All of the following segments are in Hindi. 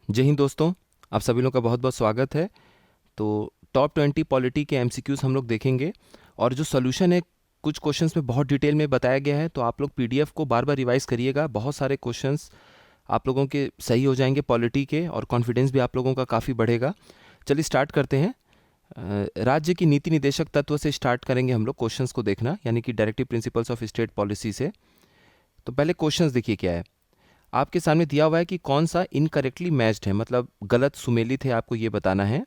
जय हिंद दोस्तों, आप सभी लोगों का बहुत बहुत स्वागत है। तो टॉप 20 पॉलिटी के एमसीक्यूज हम लोग देखेंगे और जो सोल्यूशन है कुछ क्वेश्चंस में बहुत डिटेल में बताया गया है, तो आप लोग पीडीएफ को बार बार रिवाइज करिएगा। बहुत सारे क्वेश्चंस आप लोगों के सही हो जाएंगे पॉलिटी के, और कॉन्फिडेंस भी आप लोगों का काफ़ी बढ़ेगा। चलिए स्टार्ट करते हैं। राज्य की नीति निदेशक तत्व से स्टार्ट करेंगे हम लोग क्वेश्चंस को देखना, यानी कि directive principles of state policy से। तो पहले क्वेश्चंस देखिए क्या है। आपके सामने दिया हुआ है कि कौन सा इनकरेक्टली मैच्ड है, मतलब गलत सुमेलित है, आपको ये बताना है।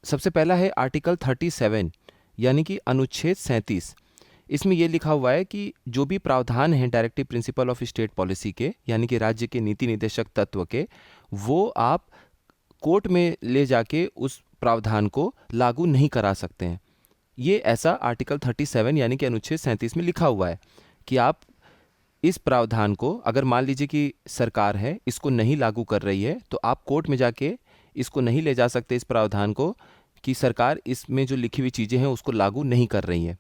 सबसे पहला है आर्टिकल 37 यानी कि अनुच्छेद 37। इसमें यह लिखा हुआ है कि जो भी प्रावधान हैं directive principle of state policy के, यानी कि राज्य के नीति निदेशक तत्व के, वो आप कोर्ट में ले जाके उस प्रावधान को लागू नहीं करा सकते हैं। ये ऐसा आर्टिकल 37 यानी कि अनुच्छेद 37 में लिखा हुआ है कि आप इस प्रावधान को, अगर मान लीजिए कि सरकार है इसको नहीं लागू कर रही है, तो आप कोर्ट में जाके इसको नहीं ले जा सकते इस प्रावधान को कि सरकार इसमें जो लिखी हुई चीज़ें हैं उसको लागू नहीं कर रही है।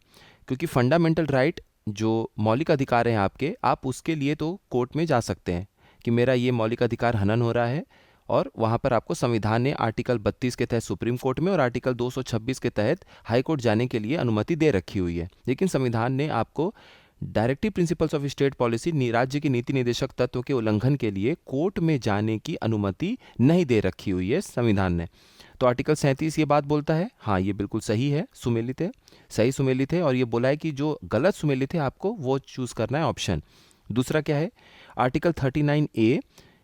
क्योंकि फंडामेंटल राइट जो मौलिक अधिकार हैं आपके, आप उसके लिए तो कोर्ट में जा सकते हैं कि मेरा ये मौलिक अधिकार हनन हो रहा है, और वहाँ पर आपको संविधान ने आर्टिकल 32 के तहत सुप्रीम कोर्ट में और आर्टिकल 226 के तहत हाई कोर्ट जाने के लिए अनुमति दे रखी हुई है। लेकिन संविधान ने आपको directive principles of state policy, राज्य की नीति निदेशक तत्व के उल्लंघन के लिए कोर्ट में जाने की अनुमति नहीं दे रखी हुई है संविधान ने। तो आर्टिकल 37 ये बात बोलता है, हाँ ये बिल्कुल सही है, सुमेलित है, सही सुमेलित है। और ये बोला है कि जो गलत सुमेलित है आपको वो चूज करना है ऑप्शन। दूसरा क्या है, आर्टिकल 39A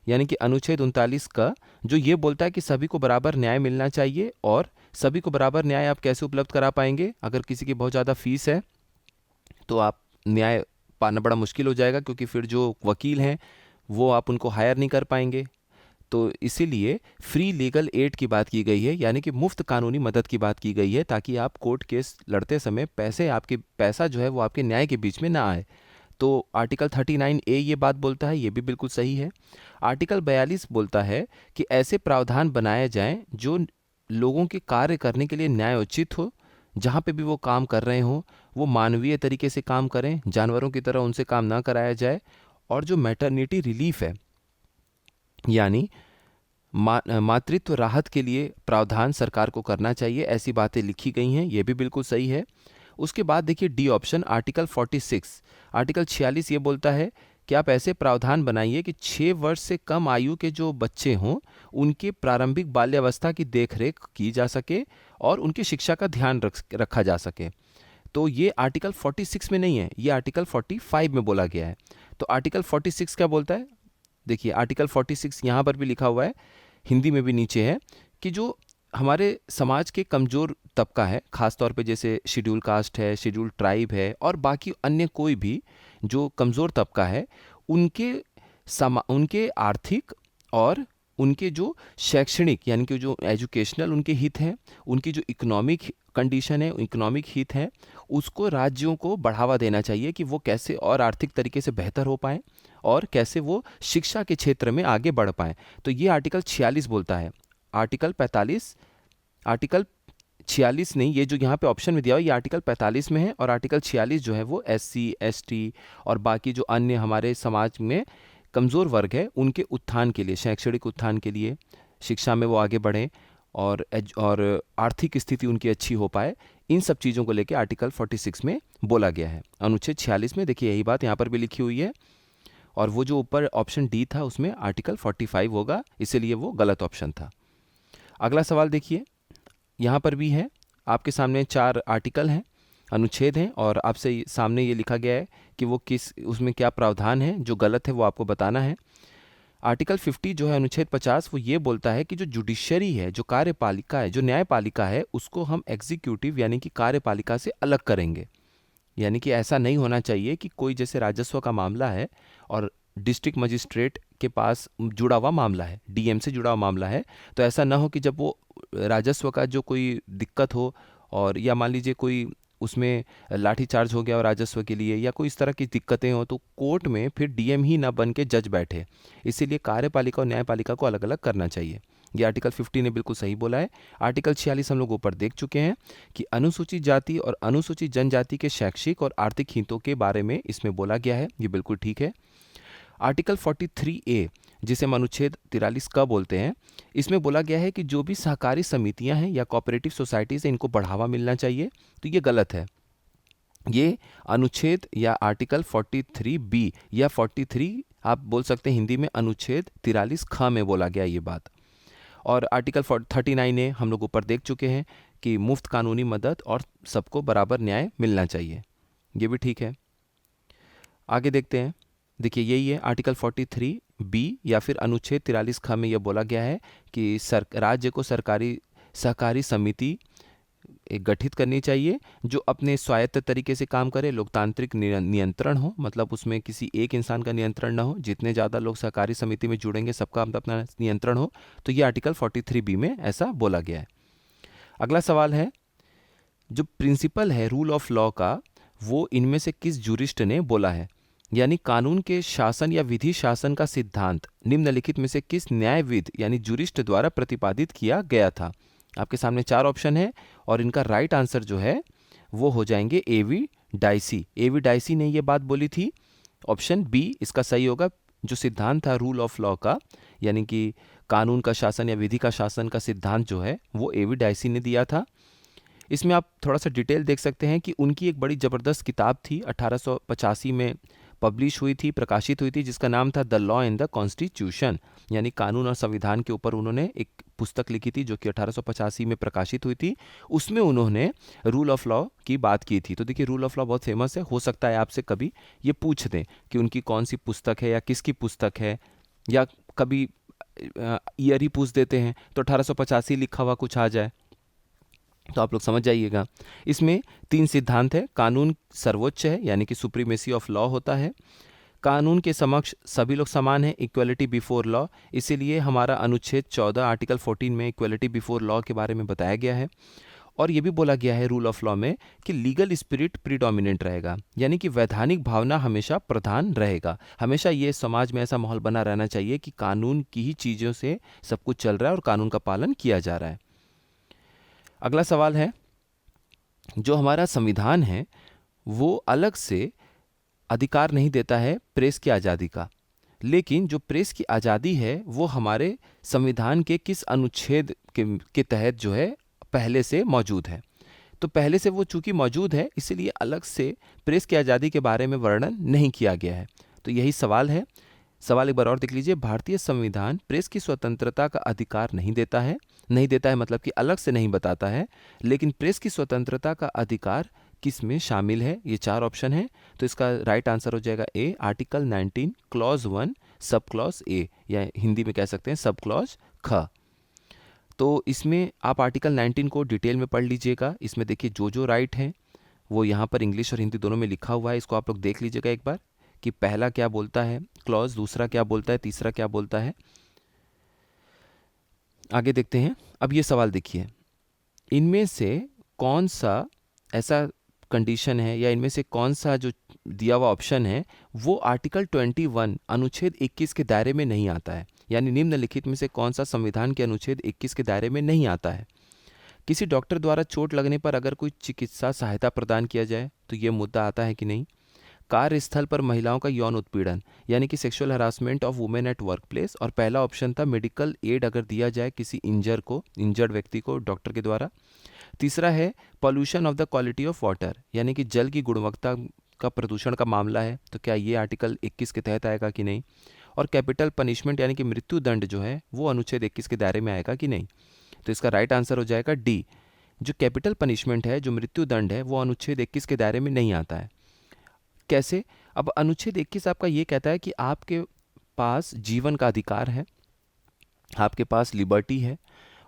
यानी कि अनुच्छेद 39 का, जो ये बोलता है कि सभी को बराबर न्याय मिलना चाहिए। और सभी को बराबर न्याय आप कैसे उपलब्ध करा पाएंगे? अगर किसी की बहुत ज़्यादा फीस है तो आप न्याय पाना बड़ा मुश्किल हो जाएगा, क्योंकि फिर जो वकील हैं वो आप उनको हायर नहीं कर पाएंगे। तो इसीलिए फ्री लीगल एड की बात की गई है, यानी कि मुफ्त कानूनी मदद की बात की गई है, ताकि आप कोर्ट केस लड़ते समय पैसा जो है वो आपके न्याय के बीच में ना आए। तो आर्टिकल 39A ये बात बोलता है, ये भी बिल्कुल सही है। आर्टिकल 42 बोलता है कि ऐसे प्रावधान बनाए जाएं जो लोगों के कार्य करने के लिए न्यायोचित हो, जहाँ पे भी वो काम कर रहे हों वो मानवीय तरीके से काम करें, जानवरों की तरह उनसे काम ना कराया जाए। और जो मैटरनिटी रिलीफ है, यानी मातृत्व राहत के लिए प्रावधान सरकार को करना चाहिए, ऐसी बातें लिखी गई हैं, ये भी बिल्कुल सही है। उसके बाद देखिए डी ऑप्शन, आर्टिकल 46। आर्टिकल 46 ये बोलता है कि आप ऐसे प्रावधान बनाइए कि 6 वर्ष से कम आयु के जो बच्चे हों उनके प्रारंभिक बाल्यावस्था की देखरेख की जा सके और उनकी शिक्षा का ध्यान रखा जा सके। तो ये आर्टिकल 46 में नहीं है, ये आर्टिकल 45 में बोला गया है। तो आर्टिकल 46 क्या बोलता है? देखिए आर्टिकल 46 यहाँ पर भी लिखा हुआ है, हिंदी में भी नीचे है, कि जो हमारे समाज के कमज़ोर तबका है, ख़ास तौर पे जैसे शेड्यूल कास्ट है, शेड्यूल ट्राइब है, और बाकी अन्य कोई भी जो कमज़ोर तबका है, उनके आर्थिक और उनके जो शैक्षणिक यानी कि जो एजुकेशनल उनके हित हैं, उनकी जो इकोनॉमिक कंडीशन है, इकोनॉमिक हित है, उसको राज्यों को बढ़ावा देना चाहिए कि वो कैसे और आर्थिक तरीके से बेहतर हो पाएँ और कैसे वो शिक्षा के क्षेत्र में आगे बढ़ पाएँ। तो ये आर्टिकल 46 बोलता है। आर्टिकल 45, आर्टिकल 46 नहीं, ये जो यहाँ पे ऑप्शन में दिया हुआ है ये आर्टिकल 45 में है, और आर्टिकल 46 जो है वो SC ST और बाकी जो अन्य हमारे समाज में कमज़ोर वर्ग है उनके उत्थान के लिए, शैक्षणिक उत्थान के लिए, शिक्षा में वो आगे बढ़ें और आर्थिक स्थिति उनकी अच्छी हो पाए, इन सब चीज़ों को लेकर आर्टिकल 46 में बोला गया है। अनुच्छेद 46 में देखिए यही बात यहाँ पर भी लिखी हुई है, और वो जो ऊपर ऑप्शन डी था उसमें आर्टिकल 45 होगा, इसीलिए वो गलत ऑप्शन था। अगला सवाल देखिए, यहाँ पर भी है, आपके सामने 4 आर्टिकल हैं, अनुच्छेद हैं, और आपसे सामने ये लिखा गया है कि वो उसमें क्या प्रावधान है, जो गलत है वो आपको बताना है। आर्टिकल 50 जो है अनुच्छेद 50, वो ये बोलता है कि जो जुडिशरी है, जो कार्यपालिका है, जो न्यायपालिका है, उसको हम एग्जीक्यूटिव यानी कि कार्यपालिका से अलग करेंगे। यानी कि ऐसा नहीं होना चाहिए कि कोई जैसे राजस्व का मामला है और डिस्ट्रिक्ट मजिस्ट्रेट के पास जुड़ा हुआ मामला है, DM से जुड़ा हुआ मामला है, तो ऐसा ना हो कि जब वो राजस्व का जो कोई दिक्कत हो, और या मान लीजिए कोई उसमें लाठीचार्ज हो गया और राजस्व के लिए, या कोई इस तरह की दिक्कतें हो, तो कोर्ट में फिर DM ही ना बन के जज बैठे। इसीलिए कार्यपालिका और न्यायपालिका को अलग अलग करना चाहिए। ये आर्टिकल 50 ने बिल्कुल सही बोला है। आर्टिकल 46 हम लोग ऊपर देख चुके हैं कि अनुसूचित जाति और अनुसूचित जनजाति के शैक्षिक और आर्थिक हितों के बारे में इसमें बोला गया है, ये बिल्कुल ठीक है। आर्टिकल 43A जिसे हम अनुच्छेद 43 क बोलते हैं, इसमें बोला गया है कि जो भी सहकारी समितियां हैं या कोऑपरेटिव सोसाइटीज़ हैं, इनको बढ़ावा मिलना चाहिए। तो ये गलत है। ये अनुच्छेद या आर्टिकल 43 बी या 43 आप बोल सकते हैं हिंदी में अनुच्छेद 43 ख में बोला गया ये बात। और आर्टिकल 39 ए हम लोग ऊपर देख चुके हैं कि मुफ्त कानूनी मदद और सबको बराबर न्याय मिलना चाहिए, ये भी ठीक है। आगे देखते हैं। देखिए यही है आर्टिकल 43 बी या फिर अनुच्छेद 43 ख में यह बोला गया है कि राज्य को सहकारी समिति एक गठित करनी चाहिए जो अपने स्वायत्त तरीके से काम करे, लोकतांत्रिक नियंत्रण हो, मतलब उसमें किसी एक इंसान का नियंत्रण ना हो, जितने ज़्यादा लोग सहकारी समिति में जुड़ेंगे सबका अपना नियंत्रण हो। तो ये आर्टिकल 43 बी में ऐसा बोला गया है। अगला सवाल है, जो प्रिंसिपल है रूल ऑफ लॉ का, वो इनमें से किस जूरिस्ट ने बोला है? यानी कानून के शासन या विधि शासन का सिद्धांत निम्नलिखित में से किस न्यायविद यानी जूरिस्ट द्वारा प्रतिपादित किया गया था? आपके सामने 4 ऑप्शन है और इनका राइट आंसर जो है वो हो जाएंगे एवी डाइसी। एवी डाइसी ने ये बात बोली थी। ऑप्शन बी इसका सही होगा। जो सिद्धांत था रूल ऑफ लॉ का, यानी कि कानून का शासन या विधि का शासन का सिद्धांत जो है वो एवी डाइसी ने दिया था। इसमें आप थोड़ा सा डिटेल देख सकते हैं कि उनकी एक बड़ी ज़बरदस्त किताब थी, 1885 में पब्लिश हुई थी, प्रकाशित हुई थी, जिसका नाम था the law and the constitution, यानी कानून और संविधान के ऊपर उन्होंने एक पुस्तक लिखी थी जो कि 1885 में प्रकाशित हुई थी। उसमें उन्होंने रूल ऑफ लॉ की बात की थी। तो देखिए रूल ऑफ लॉ बहुत फेमस है, हो सकता है आपसे कभी ये पूछ दें कि उनकी कौन सी पुस्तक है या किसकी पुस्तक है, या कभी ईयर ही पूछ देते हैं तो 1885 लिखा हुआ कुछ आ जाए, तो आप लोग समझ जाइएगा। इसमें 3 सिद्धांत है। कानून सर्वोच्च है यानी कि सुप्रीमेसी ऑफ लॉ होता है। कानून के समक्ष सभी लोग समान हैं, इक्वलिटी बिफोर लॉ, इसीलिए हमारा अनुच्छेद 14 आर्टिकल 14 में इक्वलिटी बिफोर लॉ के बारे में बताया गया है। और ये भी बोला गया है रूल ऑफ लॉ में कि लीगल स्पिरिट प्रीडोमिनेंट रहेगा, यानी कि वैधानिक भावना हमेशा प्रधान रहेगा। हमेशा ये समाज में ऐसा माहौल बना रहना चाहिए कि कानून की ही चीज़ों से सब कुछ चल रहा है और कानून का पालन किया जा रहा है। अगला सवाल है, जो हमारा संविधान है वो अलग से अधिकार नहीं देता है प्रेस की आज़ादी का, लेकिन जो प्रेस की आज़ादी है वो हमारे संविधान के किस अनुच्छेद के तहत जो है पहले से मौजूद है? तो पहले से वो चूंकि मौजूद है इसीलिए अलग से प्रेस की आज़ादी के बारे में वर्णन नहीं किया गया है। तो यही सवाल है। सवाल एक बार और देख लीजिए। भारतीय संविधान प्रेस की स्वतंत्रता का अधिकार नहीं देता है। नहीं देता है मतलब कि अलग से नहीं बताता है, लेकिन प्रेस की स्वतंत्रता का अधिकार किस में शामिल है? ये 4 ऑप्शन है। तो इसका राइट आंसर हो जाएगा ए, article 19 clause 1 sub clause A, या हिंदी में कह सकते हैं सब क्लॉज ख। तो इसमें आप आर्टिकल 19 को डिटेल में पढ़ लीजिएगा। इसमें देखिए जो राइट हैं वो यहाँ पर इंग्लिश और हिंदी दोनों में लिखा हुआ है। इसको आप लोग देख लीजिएगा एक बार कि पहला क्या बोलता है क्लॉज, दूसरा क्या बोलता है, तीसरा क्या बोलता है। आगे देखते हैं। अब ये सवाल देखिए, इनमें से कौन सा ऐसा कंडीशन है या इनमें से कौन सा जो दिया हुआ ऑप्शन है वो आर्टिकल 21 अनुच्छेद 21 के दायरे में नहीं आता है? यानी निम्नलिखित में से कौन सा संविधान के अनुच्छेद 21 के दायरे में नहीं आता है? किसी डॉक्टर द्वारा चोट लगने पर अगर कोई चिकित्सा सहायता प्रदान किया जाए तो ये मुद्दा आता है कि नहीं? कार्यस्थल पर महिलाओं का यौन उत्पीड़न यानी कि sexual harassment of women at work place, और पहला ऑप्शन था मेडिकल एड अगर दिया जाए किसी इंजर्ड व्यक्ति को डॉक्टर के द्वारा। तीसरा है pollution of the quality of water, यानी कि जल की गुणवत्ता का प्रदूषण का मामला है, तो क्या ये आर्टिकल 21 के तहत आएगा कि नहीं? और कैपिटल पनिशमेंट यानी कि मृत्यु दंड जो है वो अनुच्छेद 21 के दायरे में आएगा कि नहीं? तो इसका राइट आंसर हो जाएगा डी, जो कैपिटल पनिशमेंट है, जो मृत्यु दंड है, वो अनुच्छेद 21 के दायरे में नहीं आता है। कैसे? अब अनुच्छेद 21 आपका ये कहता है कि आपके पास जीवन का अधिकार है, आपके पास लिबर्टी है,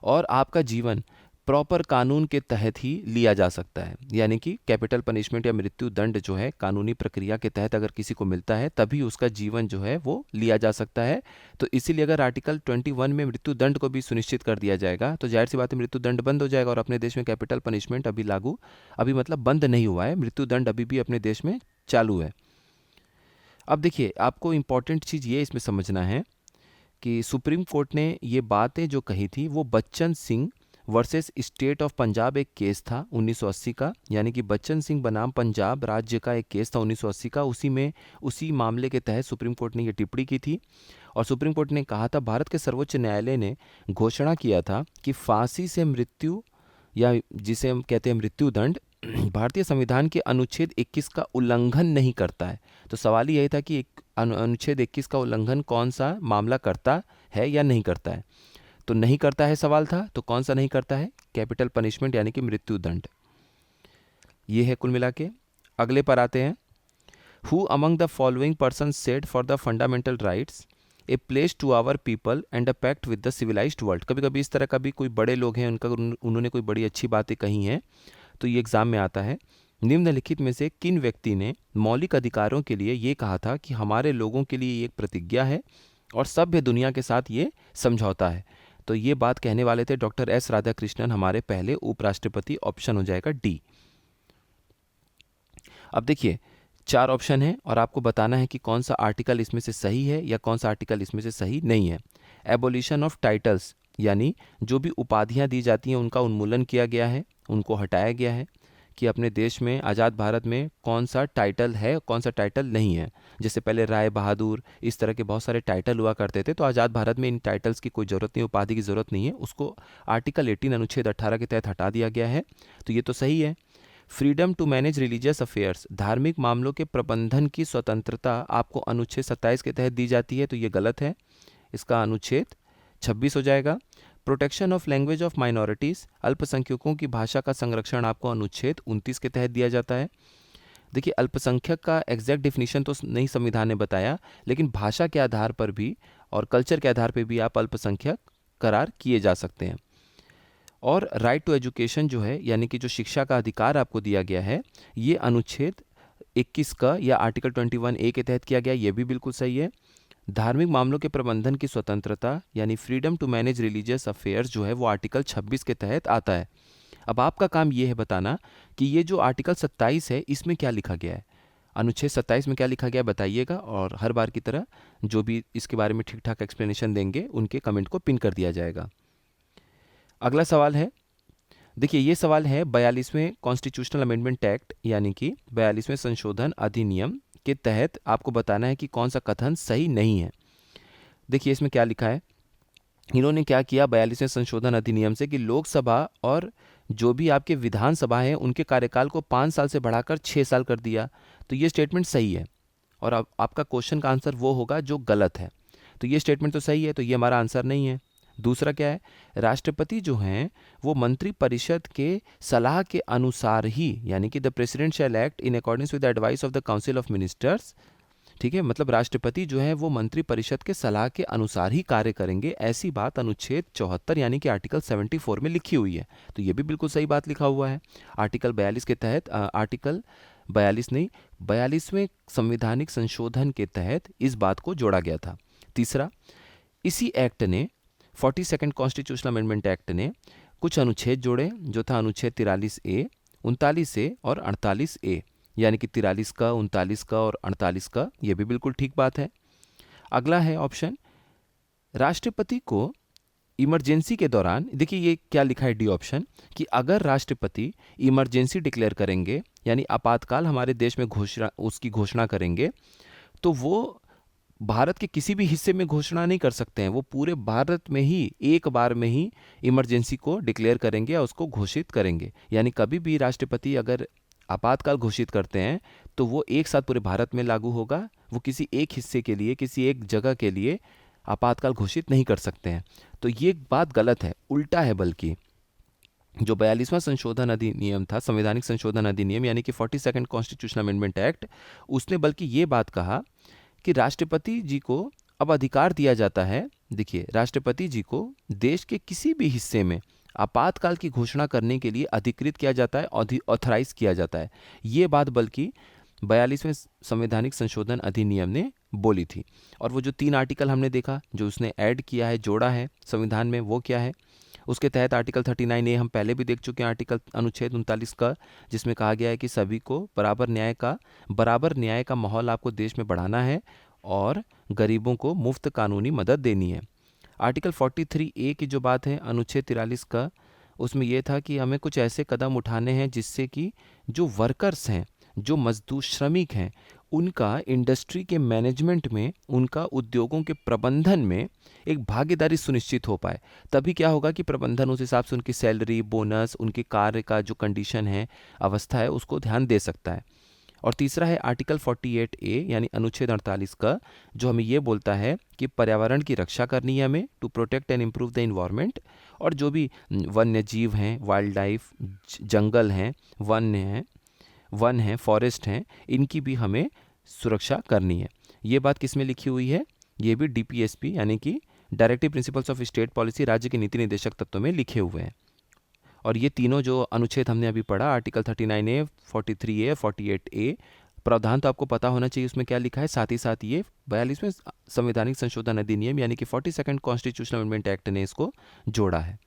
और आपका जीवन प्रॉपर कानून के तहत ही लिया जा सकता है। यानी कि कैपिटल पनिशमेंट या मृत्यु दंड जो है कानूनी प्रक्रिया के तहत अगर किसी को मिलता है तभी उसका जीवन जो है वो लिया जा सकता है। तो इसीलिए अगर आर्टिकल 21 में मृत्यु दंड को भी सुनिश्चित कर दिया जाएगा तो जाहिर सी बात है मृत्यु दंड बंद हो जाएगा। और अपने देश में कैपिटल पनिशमेंट अभी मतलब बंद नहीं हुआ है, मृत्यु दंड अभी भी अपने देश में चालू है। अब देखिए, आपको इम्पॉर्टेंट चीज़ ये इसमें समझना है कि सुप्रीम कोर्ट ने ये बातें जो कही थी वो Bachchan Singh versus state of Punjab एक केस था 1980 का, यानी कि बच्चन सिंह बनाम पंजाब राज्य का एक केस था 1980 का। उसी मामले के तहत सुप्रीम कोर्ट ने ये टिप्पणी की थी और सुप्रीम कोर्ट ने कहा था, भारत के सर्वोच्च न्यायालय ने घोषणा किया था कि फांसी से मृत्यु या जिसे हम कहते हैं मृत्युदंड भारतीय संविधान के अनुच्छेद 21 का उल्लंघन नहीं करता है। तो सवाल यही था कि अनुच्छेद 21 का उल्लंघन कौन सा मामला करता है या नहीं करता है। तो नहीं करता है सवाल था, तो कौन सा नहीं करता है? कैपिटल पनिशमेंट यानी कि मृत्युदंड। ये है कुल मिला के। अगले पर आते हैं। Who among the following person said for the fundamental rights a place to our people and a pact with the civilised world. कभी कभी इस तरह का भी कोई बड़े लोग हैं, उन्होंने कोई बड़ी अच्छी बातें कही हैं, तो ये एग्जाम में आता है। निम्नलिखित में से किन व्यक्ति ने मौलिक अधिकारों के लिए ये कहा था कि हमारे लोगों के लिए ये एक प्रतिज्ञा है और सभ्य दुनिया के साथ ये समझौता है? तो ये बात कहने वाले थे डॉक्टर एस राधाकृष्णन, हमारे पहले उपराष्ट्रपति। ऑप्शन हो जाएगा डी। अब देखिए 4 ऑप्शन है और आपको बताना है कि कौन सा आर्टिकल इसमें से सही है या कौन सा आर्टिकल इसमें से सही नहीं है। एबोलिशन ऑफ टाइटल्स, यानी जो भी उपाधियां दी जाती हैं उनका उन्मूलन किया गया है, उनको हटाया गया है कि अपने देश में आज़ाद भारत में कौन सा टाइटल है कौन सा टाइटल नहीं है। जैसे पहले राय बहादुर, इस तरह के बहुत सारे टाइटल हुआ करते थे, तो आज़ाद भारत में इन टाइटल्स की कोई ज़रूरत नहीं, उपाधि की ज़रूरत नहीं है, उसको आर्टिकल 18 अनुच्छेद 18 के तहत हटा दिया गया है। तो ये तो सही है। Freedom to manage religious affairs, धार्मिक मामलों के प्रबंधन की स्वतंत्रता आपको अनुच्छेद 27 के तहत दी जाती है, तो ये गलत है, इसका अनुच्छेद 26 हो जाएगा। Protection of language of minorities, अल्पसंख्यकों की भाषा का संरक्षण आपको अनुच्छेद 29 के तहत दिया जाता है। देखिए अल्पसंख्यक का एग्जैक्ट डिफिनीशन तो नहीं संविधान ने बताया, लेकिन भाषा के आधार पर भी और कल्चर के आधार पर भी आप अल्पसंख्यक करार किए जा सकते हैं। और राइट टू एजुकेशन जो है, यानी कि जो शिक्षा का अधिकार आपको दिया गया है, ये अनुच्छेद 21 का या आर्टिकल 21A के तहत किया गया, ये भी बिल्कुल सही है। धार्मिक मामलों के प्रबंधन की स्वतंत्रता यानी freedom to manage religious affairs जो है वो आर्टिकल 26 के तहत आता है। अब आपका काम ये है बताना कि ये जो आर्टिकल 27 है इसमें क्या लिखा गया है, अनुच्छेद 27 में क्या लिखा गया है बताइएगा, और हर बार की तरह जो भी इसके बारे में ठीक ठाक एक्सप्लेनेशन देंगे उनके कमेंट को पिन कर दिया जाएगा। अगला सवाल है, देखिए ये सवाल है 42वें कॉन्स्टिट्यूशनल अमेंडमेंट एक्ट यानी कि 42वें संशोधन अधिनियम के तहत आपको बताना है कि कौन सा कथन सही नहीं है। देखिए इसमें क्या लिखा है, इन्होंने क्या किया 42वें संशोधन अधिनियम से कि लोकसभा और जो भी आपके विधानसभा हैं उनके कार्यकाल को 5 साल से बढ़ाकर 6 साल कर दिया। तो ये स्टेटमेंट सही है और अब आपका क्वेश्चन का आंसर वो होगा जो गलत है। तो ये स्टेटमेंट तो सही है, तो ये हमारा आंसर नहीं है। दूसरा क्या है, राष्ट्रपति जो हैं वो मंत्री परिषद के सलाह के अनुसार ही, यानी कि the president shell act in accordance with the advice of the council of ministers. ठीक है, मतलब राष्ट्रपति जो है वो मंत्री परिषद के सलाह के अनुसार ही कार्य करेंगे, ऐसी बात अनुच्छेद 74 यानी कि आर्टिकल 74 में लिखी हुई है। तो ये भी बिल्कुल सही बात लिखा हुआ है। आर्टिकल 42 के तहत आर्टिकल 42 नहीं 42वें संवैधानिक संशोधन के तहत इस बात को जोड़ा गया था। तीसरा, इसी एक्ट ने 42nd कॉन्स्टिट्यूशनल अमेंडमेंट एक्ट ने कुछ अनुच्छेद जोड़े, जो था अनुच्छेद 43A, 39A और 48A, यानी कि 43 का, 39 का और 48 का। ये भी बिल्कुल ठीक बात है। अगला है ऑप्शन, राष्ट्रपति को इमरजेंसी के दौरान, देखिए ये क्या लिखा है डी ऑप्शन, कि अगर राष्ट्रपति इमरजेंसी डिक्लेयर करेंगे यानी आपातकाल हमारे देश में उसकी घोषणा करेंगे, तो वो भारत के किसी भी हिस्से में घोषणा नहीं कर सकते हैं, वो पूरे भारत में ही एक बार में ही इमरजेंसी को डिक्लेयर करेंगे या उसको घोषित करेंगे। यानी कभी भी राष्ट्रपति अगर आपातकाल घोषित करते हैं तो वो एक साथ पूरे भारत में लागू होगा, वो किसी एक हिस्से के लिए, किसी एक जगह के लिए आपातकाल घोषित नहीं कर सकते हैं। तो ये बात गलत है, उल्टा है। बल्कि जो 42वां संशोधन अधिनियम था, संवैधानिक संशोधन अधिनियम यानी कि 42nd कॉन्स्टिट्यूशनल अमेंडमेंट एक्ट, उसने बल्कि ये बात कहा कि राष्ट्रपति जी को अब अधिकार दिया जाता है, देखिए राष्ट्रपति जी को देश के किसी भी हिस्से में आपातकाल की घोषणा करने के लिए अधिकृत किया जाता है, ऑथराइज किया जाता है। ये बात बल्कि 42वें संवैधानिक संशोधन अधिनियम ने बोली थी। और वो जो 3 आर्टिकल हमने देखा जो उसने ऐड किया है, जोड़ा है संविधान में, वो क्या है, उसके तहत आर्टिकल 39A हम पहले भी देख चुके हैं, आर्टिकल अनुच्छेद 39 का, जिसमें कहा गया है कि सभी को बराबर न्याय का माहौल आपको देश में बढ़ाना है और गरीबों को मुफ्त कानूनी मदद देनी है। आर्टिकल 43A की जो बात है अनुच्छेद 43 का, उसमें ये था कि हमें कुछ ऐसे कदम उठाने हैं जिससे कि जो वर्कर्स हैं, जो मजदूर श्रमिक हैं, उनका इंडस्ट्री के मैनेजमेंट में, उनका उद्योगों के प्रबंधन में एक भागीदारी सुनिश्चित हो पाए। तभी क्या होगा कि प्रबंधन उस हिसाब से उनकी सैलरी, बोनस, उनके कार्य का जो कंडीशन है, अवस्था है, उसको ध्यान दे सकता है। और तीसरा है आर्टिकल 48A यानी अनुच्छेद 48 का, जो हमें ये बोलता है कि पर्यावरण की रक्षा करनी है हमें, to protect and improve the environment. और जो भी वन्य जीव हैं, वाइल्ड लाइफ, जंगल हैं, वन हैं, फॉरेस्ट हैं, इनकी भी हमें सुरक्षा करनी है। ये बात किस में लिखी हुई है? ये भी DPSP यानी कि directive principles of state policy, राज्य के नीति निर्देशक तत्वों में लिखे हुए हैं। और ये तीनों जो अनुच्छेद हमने अभी पढ़ा, आर्टिकल 39A, 43A, 48A, प्रावधान तो आपको पता होना चाहिए उसमें क्या लिखा है। साथ ही साथ ये 42वें संवैधानिक संशोधन अधिनियम यानी कि 42nd कॉन्स्टिट्यूशनल अमेंडमेंट एक्ट ने इसको जोड़ा है।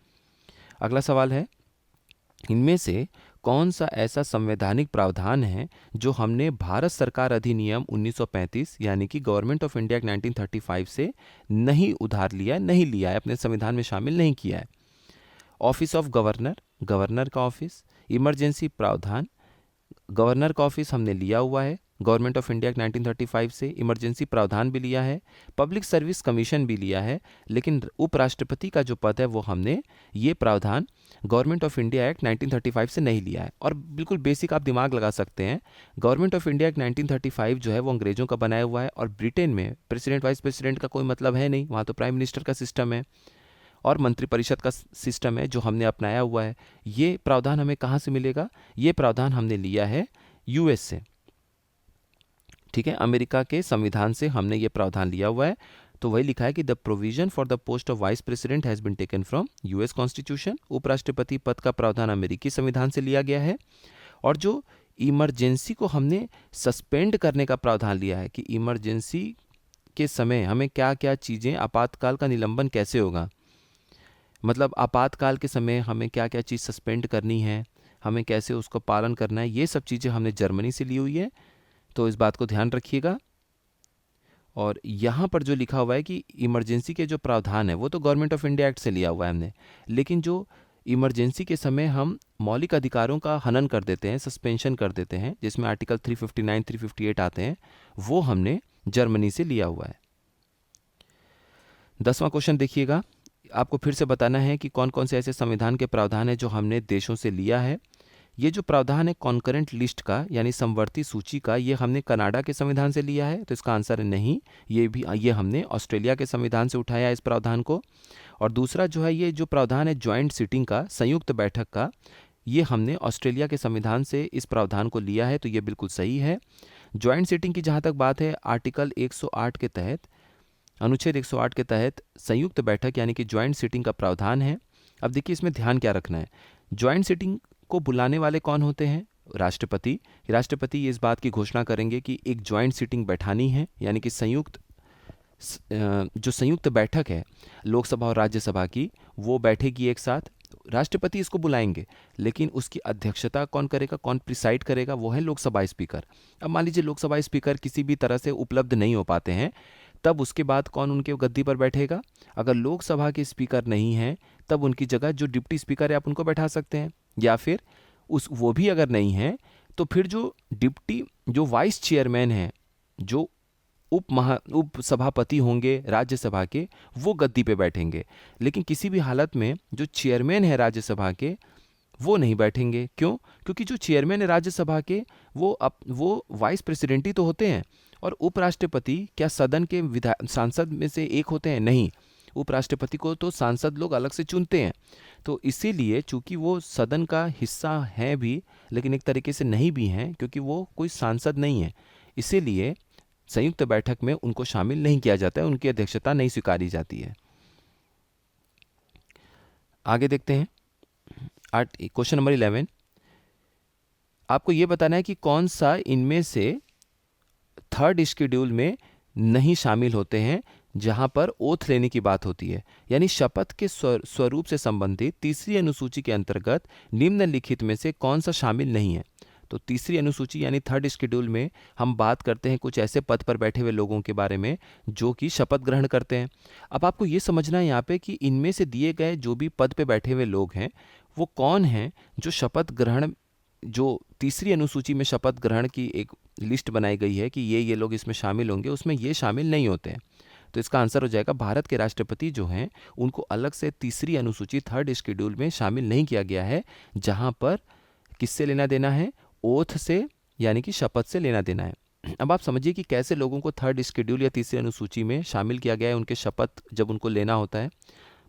अगला सवाल है, इनमें से कौन सा ऐसा संवैधानिक प्रावधान है जो हमने भारत सरकार अधिनियम 1935 यानी कि गवर्नमेंट ऑफ इंडिया 1935 से नहीं उधार लिया, नहीं लिया है, अपने संविधान में शामिल नहीं किया है? ऑफिस ऑफ गवर्नर, गवर्नर का ऑफिस। इमरजेंसी प्रावधान, गवर्नर का ऑफिस हमने लिया हुआ है गवर्नमेंट ऑफ इंडिया 1935 से, इमरजेंसी प्रावधान भी लिया है, पब्लिक सर्विस कमीशन भी लिया है, लेकिन उपराष्ट्रपति का जो पद है वो हमने ये प्रावधान गवर्नमेंट ऑफ इंडिया एक्ट 1935 से नहीं लिया है। और बिल्कुल बेसिक आप दिमाग लगा सकते हैं, गवर्नमेंट ऑफ इंडिया एक्ट 1935 जो है वो अंग्रेजों का बनाया हुआ है, और ब्रिटेन में प्रेसिडेंट वाइस प्रेसिडेंट का कोई मतलब है नहीं, वहाँ तो प्राइम मिनिस्टर का सिस्टम है और मंत्रिपरिषद का सिस्टम है जो हमने अपनाया हुआ है। ये प्रावधान हमें कहाँ से मिलेगा? ये प्रावधान हमने लिया है US से, ठीक है, अमेरिका के संविधान से हमने ये प्रावधान लिया हुआ है। तो वही लिखा है कि the provision for the post of vice president has been taken from US constitution. उपराष्ट्रपति पद का प्रावधान अमेरिकी संविधान से लिया गया है। और जो इमरजेंसी को हमने सस्पेंड करने का प्रावधान लिया है कि इमरजेंसी के समय हमें क्या क्या चीज़ें, आपातकाल का निलंबन कैसे होगा, मतलब आपातकाल के समय हमें क्या क्या चीज़ सस्पेंड करनी है, हमें कैसे उसको पालन करना है, ये सब चीज़ें हमने जर्मनी से ली हुई है। तो इस बात को ध्यान रखिएगा। और यहाँ पर जो लिखा हुआ है कि इमरजेंसी के जो प्रावधान है वो तो गवर्नमेंट ऑफ इंडिया एक्ट से लिया हुआ है हमने, लेकिन जो इमरजेंसी के समय हम मौलिक अधिकारों का हनन कर देते हैं, सस्पेंशन कर देते हैं, जिसमें आर्टिकल 359, 358 आते हैं, वो हमने जर्मनी से लिया हुआ है। 10वां क्वेश्चन देखिएगा, आपको फिर से बताना है कि कौन कौन से ऐसे संविधान के प्रावधान हैं जो हमने देशों से लिया है। ये जो प्रावधान है कॉन्करेंट लिस्ट का यानी समवर्ती सूची का, ये हमने कनाडा के संविधान से लिया है, तो इसका आंसर है नहीं। ये हमने ऑस्ट्रेलिया के संविधान से उठाया है इस प्रावधान को। और दूसरा जो है, ये जो प्रावधान है ज्वाइंट सिटिंग का, संयुक्त बैठक का, ये हमने ऑस्ट्रेलिया के संविधान से इस प्रावधान को लिया है, तो ये बिल्कुल सही है। ज्वाइंट सिटिंग की जहाँ तक बात है, आर्टिकल 108 के तहत, अनुच्छेद 108 के तहत संयुक्त बैठक यानी कि ज्वाइंट सिटिंग का प्रावधान है। अब देखिए इसमें ध्यान क्या रखना है, ज्वाइंट सिटिंग को बुलाने वाले कौन होते हैं? राष्ट्रपति। राष्ट्रपति इस बात की घोषणा करेंगे कि एक ज्वाइंट सिटिंग बैठानी है, यानी कि जो संयुक्त बैठक है लोकसभा और राज्यसभा की, वो बैठेगी एक साथ। राष्ट्रपति इसको बुलाएंगे, लेकिन उसकी अध्यक्षता कौन करेगा, कौन प्रिसाइड करेगा? वो है लोकसभा स्पीकर। अब मान लीजिए लोकसभा स्पीकर किसी भी तरह से उपलब्ध नहीं हो पाते हैं, तब उसके बाद कौन उनके गद्दी पर बैठेगा? अगर लोकसभा के स्पीकर नहीं हैं, तब उनकी जगह जो डिप्टी स्पीकर है आप उनको बैठा सकते हैं, या फिर वो भी अगर नहीं है तो फिर जो वाइस चेयरमैन हैं, जो उप सभापति होंगे राज्यसभा के, वो गद्दी पे बैठेंगे। लेकिन किसी भी हालत में जो चेयरमैन है राज्यसभा के, वो नहीं बैठेंगे। क्यों? क्योंकि जो चेयरमैन है राज्यसभा के, वो वाइस प्रेसिडेंट ही तो होते हैं। और उपराष्ट्रपति क्या सदन के सांसद में से एक होते हैं? नहीं, उपराष्ट्रपति को तो सांसद लोग अलग से चुनते हैं। तो इसीलिए चूंकि वो सदन का हिस्सा हैं भी, लेकिन एक तरीके से नहीं भी हैं, क्योंकि वो कोई सांसद नहीं है, इसीलिए संयुक्त बैठक में उनको शामिल नहीं किया जाता है, उनकी अध्यक्षता नहीं स्वीकारी जाती है। आगे देखते हैं क्वेश्चन नंबर 11। आपको यह बताना है कि कौन सा इनमें से थर्ड शेड्यूल में नहीं शामिल होते हैं, जहां पर ओथ लेने की बात होती है, यानी शपथ के स्वरूप से संबंधित तीसरी अनुसूची के अंतर्गत निम्नलिखित में से कौन सा शामिल नहीं है। तो तीसरी अनुसूची यानी थर्ड शेड्यूल में हम बात करते हैं कुछ ऐसे पद पर बैठे हुए लोगों के बारे में जो कि शपथ ग्रहण करते हैं। अब आपको ये समझना है यहाँ पे कि इनमें से दिए गए जो भी पद पे बैठे हुए लोग हैं, वो कौन हैं जो शपथ ग्रहण, जो तीसरी अनुसूची में शपथ ग्रहण की एक लिस्ट बनाई गई है कि ये लोग इसमें शामिल होंगे, उसमें ये शामिल नहीं होते हैं। तो इसका आंसर हो जाएगा भारत के राष्ट्रपति जो हैं उनको अलग से तीसरी अनुसूची थर्ड शेड्यूल में शामिल नहीं किया गया है, जहां पर किससे लेना देना है, ओथ से यानी कि शपथ से लेना देना है। अब आप समझिए कि कैसे लोगों को थर्ड शेड्यूल या तीसरी अनुसूची में शामिल किया गया है, उनके शपथ जब उनको लेना होता है,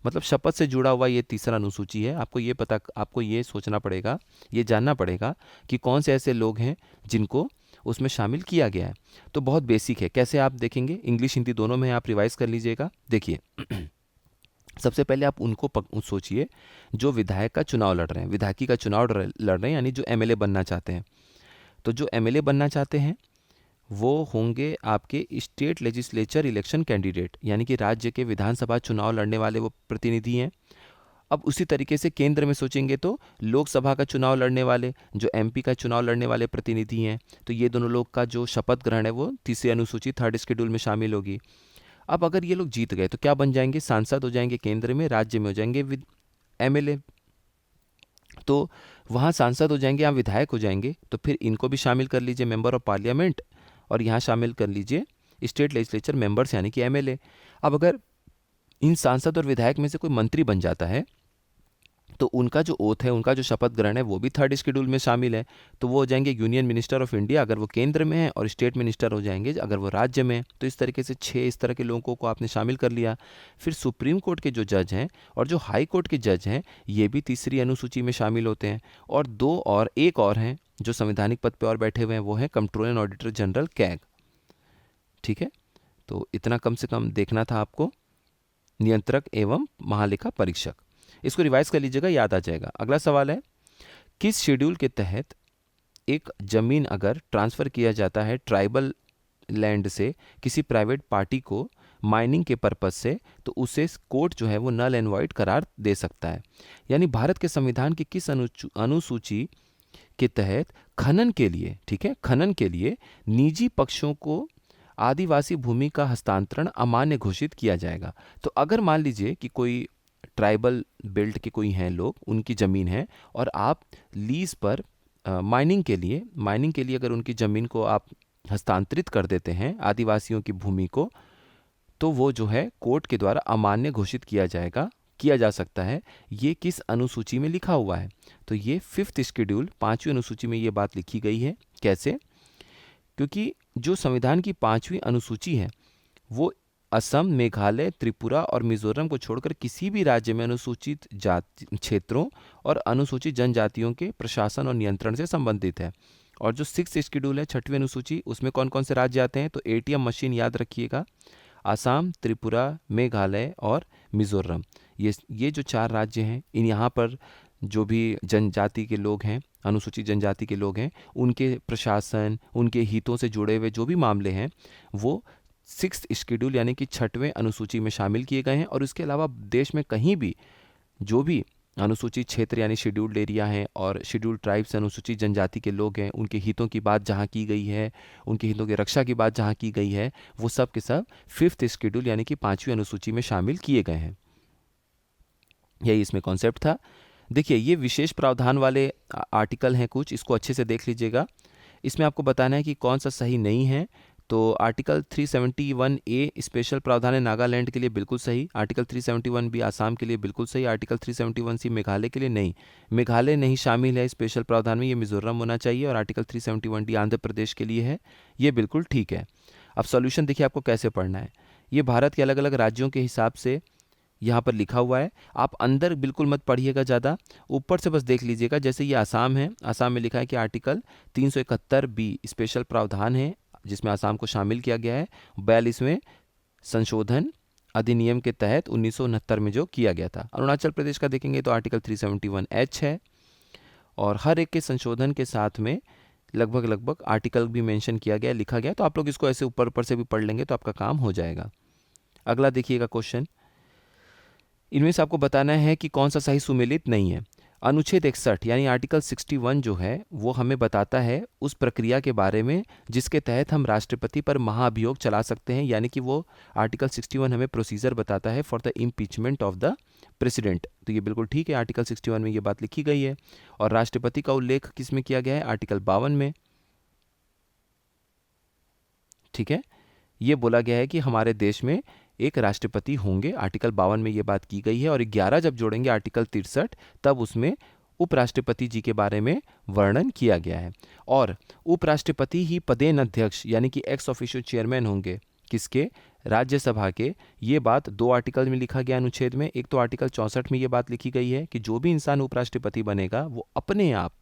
मतलब शपथ से जुड़ा हुआ ये तीसरा अनुसूची है। आपको ये सोचना पड़ेगा, ये जानना पड़ेगा कि कौन से ऐसे लोग हैं जिनको उसमें शामिल किया गया है। तो बहुत बेसिक है, कैसे आप देखेंगे, इंग्लिश हिंदी दोनों में आप रिवाइज कर लीजिएगा। देखिए सबसे पहले आप उनको सोचिए जो विधायक का चुनाव लड़ रहे हैं, विधायकी का चुनाव लड़ रहे हैं, यानी जो एमएलए बनना चाहते हैं। तो जो एमएलए बनना चाहते हैं वो होंगे आपके स्टेट लेजिस्लेचर इलेक्शन कैंडिडेट, यानी कि राज्य के विधानसभा चुनाव लड़ने वाले वो प्रतिनिधि हैं। अब उसी तरीके से केंद्र में सोचेंगे तो लोकसभा का चुनाव लड़ने वाले, जो एमपी का चुनाव लड़ने वाले प्रतिनिधि हैं। तो ये दोनों लोग का जो शपथ ग्रहण है वो तीसरी अनुसूची थर्ड शेड्यूल में शामिल होगी। अब अगर ये लोग जीत गए तो क्या बन जाएंगे, सांसद हो जाएंगे केंद्र में, राज्य में हो जाएंगे एमएलए। तो वहाँ सांसद हो जाएंगे, यहाँ विधायक हो जाएंगे, तो फिर इनको भी शामिल कर लीजिए मेंबर ऑफ पार्लियामेंट, और यहाँ शामिल कर लीजिए स्टेट लेजिस्लेचर मेंबर्स यानी कि एमएलए। अब अगर इन सांसद और विधायक में से कोई मंत्री बन जाता है तो उनका जो ओथ है, उनका जो शपथ ग्रहण है वो भी थर्ड शेड्यूल में शामिल है। तो वो हो जाएंगे यूनियन मिनिस्टर ऑफ इंडिया अगर वो केंद्र में है, और स्टेट मिनिस्टर हो जाएंगे अगर वो राज्य में है। तो इस तरीके से 6 इस तरह के लोगों को आपने शामिल कर लिया। फिर सुप्रीम कोर्ट के जो जज हैं और जो हाई कोर्ट के जज हैं ये भी तीसरी अनुसूची में शामिल होते हैं। और एक और हैं जो संवैधानिक पद पर और बैठे हुए हैं, वो है controller and auditor general CAG. ठीक है, तो इतना कम से कम देखना था आपको, नियंत्रक एवं महालेखा परीक्षक। इसको रिवाइज कर लीजिएगा, याद आ जाएगा। अगला सवाल है, किस शेड्यूल के तहत एक जमीन अगर ट्रांसफर किया जाता है ट्राइबल लैंड से किसी प्राइवेट पार्टी को माइनिंग के पर्पज से, तो उसे कोर्ट जो है वो नल एंड वॉइड करार दे सकता है। यानी भारत के संविधान की किस अनुसूची के तहत खनन के लिए, ठीक है, खनन के लिए निजी पक्षों को आदिवासी भूमि का हस्तांतरण अमान्य घोषित किया जाएगा। तो अगर मान लीजिए कि कोई ट्राइबल बेल्ट के कोई हैं लोग, उनकी ज़मीन है और आप लीज पर माइनिंग के लिए अगर उनकी ज़मीन को आप हस्तांतरित कर देते हैं आदिवासियों की भूमि को, तो वो जो है कोर्ट के द्वारा अमान्य घोषित किया जा सकता है। ये किस अनुसूची में लिखा हुआ है, तो ये 5th शेड्यूल 5वीं अनुसूची में ये बात लिखी गई है। कैसे, क्योंकि जो संविधान की 5वीं अनुसूची है वो असम, मेघालय, त्रिपुरा और मिजोरम को छोड़कर किसी भी राज्य में अनुसूचित जाति क्षेत्रों और अनुसूचित जनजातियों के प्रशासन और नियंत्रण से संबंधित है। और जो 6th शेड्यूल है 6वीं अनुसूची, उसमें कौन कौन से राज्य आते हैं, तो एटीएम मशीन याद रखिएगा, आसाम, त्रिपुरा, मेघालय और मिजोरम। ये जो 4 राज्य हैं, इन यहाँ पर जो भी जनजाति के लोग हैं, अनुसूचित जनजाति के लोग हैं, उनके प्रशासन, उनके हितों से जुड़े हुए जो भी मामले हैं वो 6th शेड्यूल यानी कि 6वें अनुसूची में शामिल किए गए हैं। और इसके अलावा देश में कहीं भी जो भी अनुसूचित क्षेत्र यानी शेड्यूल्ड एरिया हैं और शेड्यूल्ड ट्राइब्स अनुसूचित जनजाति के लोग हैं, उनके हितों की बात जहाँ की गई है, उनके हितों की रक्षा की बात जहाँ की गई है, वो सब के सब 5th शेड्यूल यानी कि 5वीं अनुसूची में शामिल किए गए हैं। यही इसमें कॉन्सेप्ट था। देखिए ये विशेष प्रावधान वाले आर्टिकल हैं कुछ, इसको अच्छे से देख लीजिएगा। इसमें आपको बताना है कि कौन सा सही नहीं है। तो आर्टिकल 371A स्पेशल प्रावधान है नागालैंड के लिए, बिल्कुल सही। आर्टिकल 371B आसाम के लिए बिल्कुल सही। आर्टिकल 371C मेघालय के लिए नहीं, मेघालय नहीं शामिल है स्पेशल प्रावधान में, ये मिजोरम होना चाहिए। और आर्टिकल 371D आंध्र प्रदेश के लिए है, ये बिल्कुल ठीक है। अब सॉल्यूशन देखिए आपको कैसे पढ़ना है। ये भारत के अलग अलग राज्यों के हिसाब से यहाँ पर लिखा हुआ है, आप अंदर बिल्कुल मत पढ़िएगा ज़्यादा, ऊपर से बस देख लीजिएगा। जैसे ये आसाम है, आसाम में लिखा है कि आर्टिकल 371B स्पेशल प्रावधान है जिसमें आसाम को शामिल किया गया है 42वें संशोधन अधिनियम के तहत 1969 में जो किया गया था। अरुणाचल प्रदेश का देखेंगे तो आर्टिकल 371H है, और हर एक के संशोधन के साथ में लगभग आर्टिकल भी मेंशन किया गया, लिखा गया। तो आप लोग इसको ऐसे ऊपर से भी पढ़ लेंगे तो आपका काम हो जाएगा। अगला देखिएगा क्वेश्चन, इनमें से आपको बताना है कि कौन सा सही सुमेलित नहीं है। अनुच्छेद 61 यानी आर्टिकल 61 जो है वो हमें बताता है उस प्रक्रिया के बारे में जिसके तहत हम राष्ट्रपति पर महाभियोग चला सकते हैं, यानी कि वो आर्टिकल 61 हमें प्रोसीजर बताता है for the impeachment of the president. तो ये बिल्कुल ठीक है, आर्टिकल 61 में ये बात लिखी गई है। और राष्ट्रपति का उल्लेख किस में किया गया है? आर्टिकल 52 में। ठीक है, ये बोला गया है कि हमारे देश में एक राष्ट्रपति होंगे, आर्टिकल 52 में ये बात की गई है। और 11 जब जोड़ेंगे आर्टिकल 63 तब उसमें उपराष्ट्रपति जी के बारे में वर्णन किया गया है। और उपराष्ट्रपति ही पदेन अध्यक्ष यानी कि एक्स ऑफिशियो चेयरमैन होंगे किसके? राज्यसभा के। ये बात 2 आर्टिकल में लिखा गया अनुच्छेद में। एक तो आर्टिकल 64 में ये बात लिखी गई है कि जो भी इंसान उपराष्ट्रपति बनेगा वो अपने आप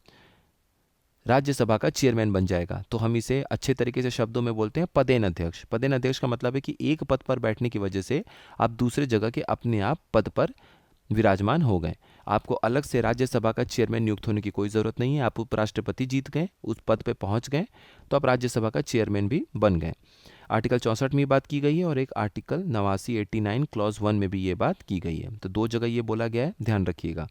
राज्यसभा का चेयरमैन बन जाएगा। तो हम इसे अच्छे तरीके से शब्दों में बोलते हैं पदेन अध्यक्ष। पदेन अध्यक्ष का मतलब है कि एक पद पर बैठने की वजह से आप दूसरे जगह के अपने आप पद पर विराजमान हो गए। आपको अलग से राज्यसभा का चेयरमैन नियुक्त होने की कोई ज़रूरत नहीं है। आप उपराष्ट्रपति जीत गए, उस पद पे पहुंच गए, तो आप राज्यसभा का चेयरमैन भी बन गए। आर्टिकल 64 में ये बात की गई है और एक आर्टिकल 89 क्लॉज 1 में भी ये बात की गई है। तो 2 जगह ये बोला गया है, ध्यान रखिएगा।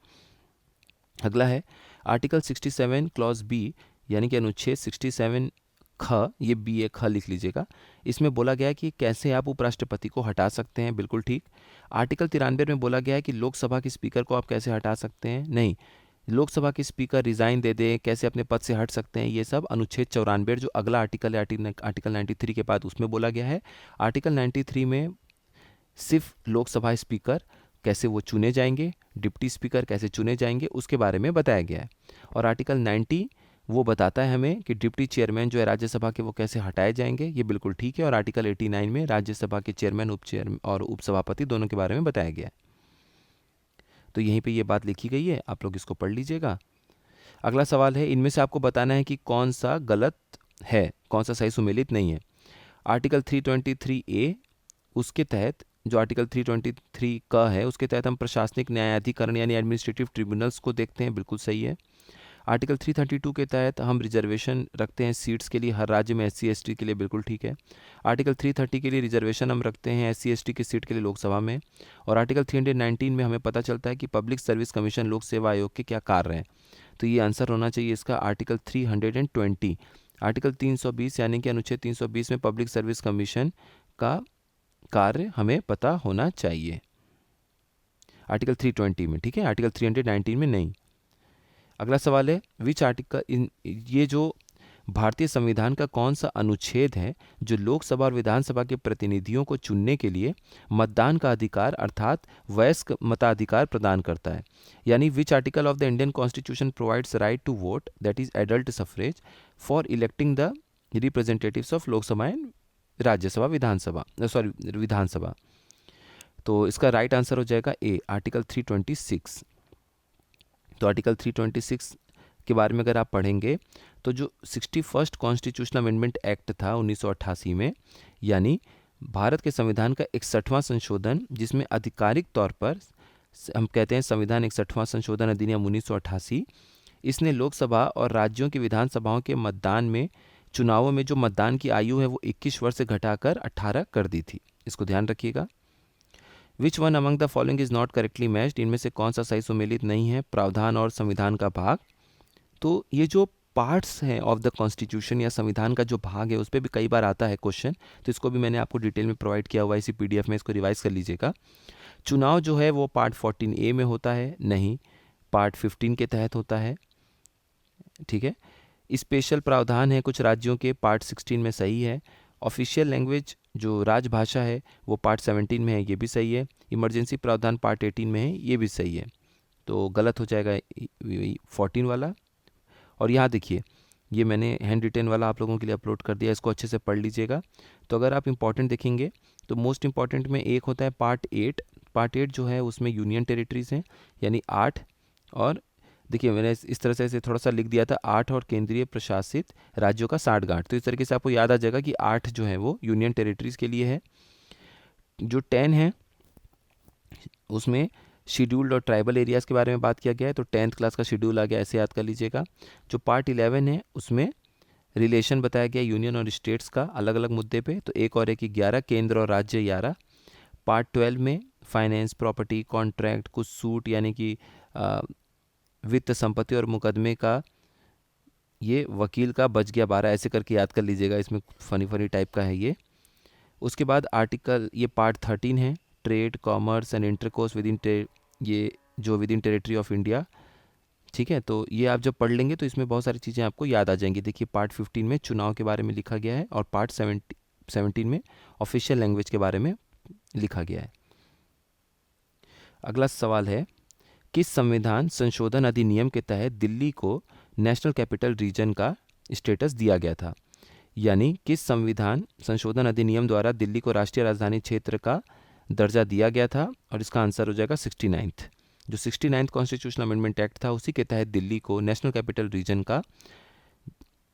अगला है आर्टिकल 67 क्लॉज बी यानी कि अनुच्छेद 67 ख, ये बी ए ख लिख लीजिएगा। इसमें बोला गया है कि कैसे आप उपराष्ट्रपति को हटा सकते हैं। बिल्कुल ठीक। आर्टिकल 93 में बोला गया है कि लोकसभा के स्पीकर को आप कैसे हटा सकते हैं। नहीं, लोकसभा के स्पीकर रिजाइन दे दें, कैसे अपने पद से हट सकते हैं, ये सब अनुच्छेद 94 जो अगला आर्टिकल है आर्टिकल 93 के बाद उसमें बोला गया है। आर्टिकल 93 में सिर्फ लोकसभा स्पीकर कैसे वो चुने जाएंगे, डिप्टी स्पीकर कैसे चुने जाएंगे, उसके बारे में बताया गया है। और आर्टिकल 90 वो बताता है हमें कि डिप्टी चेयरमैन जो है राज्यसभा के वो कैसे हटाए जाएंगे। ये बिल्कुल ठीक है। और आर्टिकल 89 में राज्यसभा के चेयरमैन, उपचेयरमैन और उपसभापति दोनों के बारे में बताया गया है। तो यहीं पे ये बात लिखी गई है, आप लोग इसको पढ़ लीजिएगा। अगला सवाल है, इनमें से आपको बताना है कि कौन सा गलत है, कौन सा सही सुमेलित नहीं है। आर्टिकल 323A उसके तहत, जो आर्टिकल 323 का है उसके तहत हम प्रशासनिक न्यायाधिकरण यानी एडमिनिस्ट्रेटिव ट्रिब्यूनल्स को देखते हैं, बिल्कुल सही है। आर्टिकल 332 के तहत हम रिजर्वेशन रखते हैं सीट्स के लिए हर राज्य में SC ST के लिए, बिल्कुल ठीक है। आर्टिकल 330 के लिए रिजर्वेशन हम रखते हैं SC ST की सीट के लिए लोकसभा में। और आर्टिकल 319 में हमें पता चलता है कि पब्लिक सर्विस कमीशन लोक सेवा आयोग के क्या कार्य हैं। तो ये आंसर होना चाहिए इसका आर्टिकल 320। आर्टिकल 320 यानी कि अनुच्छेद 320 में पब्लिक सर्विस कमीशन का कार्य हमें पता होना चाहिए, आर्टिकल 320 में, ठीक है, आर्टिकल 319 में नहीं। अगला सवाल है, विच आर्टिकल ये जो भारतीय संविधान का कौन सा अनुच्छेद है जो लोकसभा और विधानसभा के प्रतिनिधियों को चुनने के लिए मतदान का अधिकार अर्थात वयस्क मताधिकार प्रदान करता है। यानी which article of the Indian constitution provides right to vote that is adult suffrage for electing the representatives of Lok Sabha and Rajya Sabha Vidhan Sabha. तो इसका राइट आंसर हो जाएगा ए, आर्टिकल 326। तो आर्टिकल 326 के बारे में अगर आप पढ़ेंगे तो जो 61st कॉन्स्टिट्यूशनल अमेंडमेंट एक्ट था 1988 में, यानी भारत के संविधान का 61वां संशोधन, जिसमें आधिकारिक तौर पर हम कहते हैं संविधान 61वां संशोधन अधिनियम 1988, इसने लोकसभा और राज्यों की विधानसभाओं के मतदान में, चुनावों में जो मतदान की आयु है वो 21 वर्ष से घटाकर 18 कर दी थी। इसको ध्यान रखिएगा। Which one among the following is not correctly matched, इनमें से कौन सा सही सुमेलित नहीं है? प्रावधान और संविधान का भाग। तो ये जो पार्ट्स हैं ऑफ द कॉन्स्टिट्यूशन या संविधान का जो भाग है उस पर भी कई बार आता है क्वेश्चन, तो इसको भी मैंने आपको डिटेल में प्रोवाइड किया हुआ है इसी PDF में, इसको रिवाइज कर लीजिएगा। चुनाव जो है वो पार्ट 14A में होता है, नहीं, पार्ट 15 के तहत होता है, ठीक है। स्पेशल प्रावधान है कुछ राज्यों के, पार्ट 16 में सही है। ऑफिशियल लैंग्वेज जो राजभाषा है वो पार्ट 17 में है, ये भी सही है। इमरजेंसी प्रावधान पार्ट 18 में है, ये भी सही है। तो गलत हो जाएगा 14 वाला। और यहाँ देखिए, ये मैंने हैंड रिटेन वाला आप लोगों के लिए अपलोड कर दिया, इसको अच्छे से पढ़ लीजिएगा। तो अगर आप इंपॉर्टेंट देखेंगे तो मोस्ट इंपॉर्टेंट में एक होता है पार्ट 8। पार्ट 8 जो है उसमें यूनियन टेरिटरीज हैं, यानी 8। और देखिए मैंने इस तरह से इसे थोड़ा सा लिख दिया था, 8 और केंद्रीय प्रशासित राज्यों का 60 तो इस तरीके से आपको याद आ जाएगा कि 8 जो है वो यूनियन टेरिटरीज के लिए है। जो 10 है उसमें शेड्यूल्ड और ट्राइबल एरियाज के बारे में बात किया गया है, तो 10th क्लास का शेड्यूल आ गया, ऐसे याद कर लीजिएगा। जो पार्ट 11 है उसमें रिलेशन बताया गया यूनियन और स्टेट्स का अलग अलग मुद्दे पे, तो 1 और 1 11, केंद्र और राज्य 11। पार्ट 12 में फाइनेंस, प्रॉपर्टी, कॉन्ट्रैक्ट, कुछ सूट यानी कि वित्त संपत्ति और मुकदमे का, ये वकील का बच गया 12, ऐसे करके याद कर लीजिएगा, इसमें फनी फनी टाइप का है ये। उसके बाद आर्टिकल, ये पार्ट 13 है, trade, commerce and intercourse with in, ये जो with in territory of India. ठीक है, तो ये आप जब पढ़ लेंगे तो इसमें बहुत सारी चीज़ें आपको याद आ जाएंगी। देखिए पार्ट 15 में चुनाव के बारे में लिखा गया है और पार्ट 17 में ऑफिशियल लैंग्वेज के बारे में लिखा गया है। अगला सवाल है, किस संविधान संशोधन अधिनियम के तहत दिल्ली को नेशनल कैपिटल रीजन का स्टेटस दिया गया था? यानी किस संविधान संशोधन अधिनियम द्वारा दिल्ली को राष्ट्रीय राजधानी क्षेत्र का दर्जा दिया गया था? और इसका आंसर हो जाएगा 69th। जो 69th कॉन्स्टिट्यूशनल अमेंडमेंट एक्ट था, उसी के तहत दिल्ली को नेशनल कैपिटल रीजन का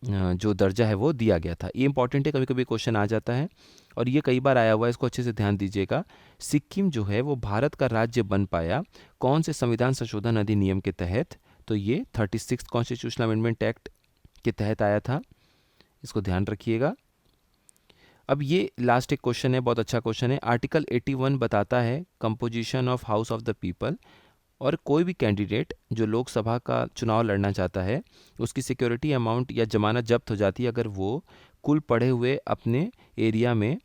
जो दर्जा है वो दिया गया था। ये इंपॉर्टेंट है, कभी कभी क्वेश्चन आ जाता है और ये कई बार आया हुआ है, इसको अच्छे से ध्यान दीजिएगा। सिक्किम जो है वो भारत का राज्य बन पाया कौन से संविधान संशोधन अधिनियम के तहत? तो ये 36th कॉन्स्टिट्यूशनल अमेंडमेंट एक्ट के तहत आया था, इसको ध्यान रखिएगा। अब ये लास्ट एक क्वेश्चन है, बहुत अच्छा क्वेश्चन है। आर्टिकल 81 बताता है composition of house of the people, और कोई भी कैंडिडेट जो लोकसभा का चुनाव लड़ना चाहता है, उसकी सिक्योरिटी अमाउंट या जमानत जब्त हो जाती है अगर वो कुल पढ़े हुए अपने एरिया में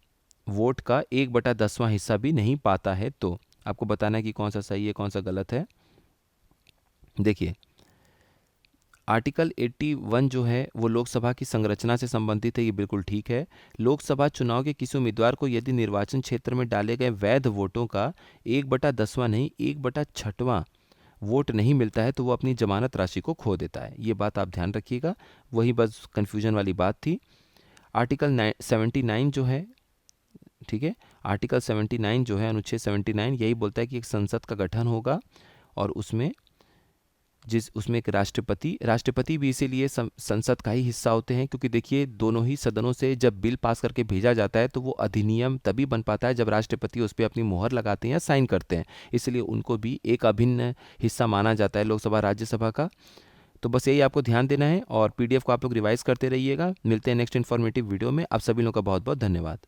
वोट का 1/10वां हिस्सा भी नहीं पाता है। तो आपको बताना है कि कौन सा सही है, कौन सा गलत है। देखिए आर्टिकल 81 जो है वो लोकसभा की संरचना से संबंधित है, ये बिल्कुल ठीक है। लोकसभा चुनाव के किसी उम्मीदवार को यदि निर्वाचन क्षेत्र में डाले गए वैध वोटों का 1/10वां नहीं 1/6वां वोट नहीं मिलता है तो वो अपनी जमानत राशि को खो देता है। ये बात आप ध्यान रखिएगा, वही बस कन्फ्यूजन वाली बात थी। आर्टिकल 79 जो है, ठीक है, आर्टिकल 79 जो है, अनुच्छेद 79 यही बोलता है कि एक संसद का गठन होगा और उसमें उसमें एक राष्ट्रपति भी इसीलिए संसद का ही हिस्सा होते हैं, क्योंकि देखिए दोनों ही सदनों से जब बिल पास करके भेजा जाता है तो वो अधिनियम तभी बन पाता है जब राष्ट्रपति उस पर अपनी मुहर लगाते हैं या साइन करते हैं, इसलिए उनको भी एक अभिन्न हिस्सा माना जाता है लोकसभा राज्यसभा का। तो बस यही आपको ध्यान देना है और पीडीएफ को आप लोग रिवाइज करते रहिएगा। मिलते हैं नेक्स्ट इन्फॉर्मेटिव वीडियो में। आप सभी लोगों का बहुत बहुत धन्यवाद।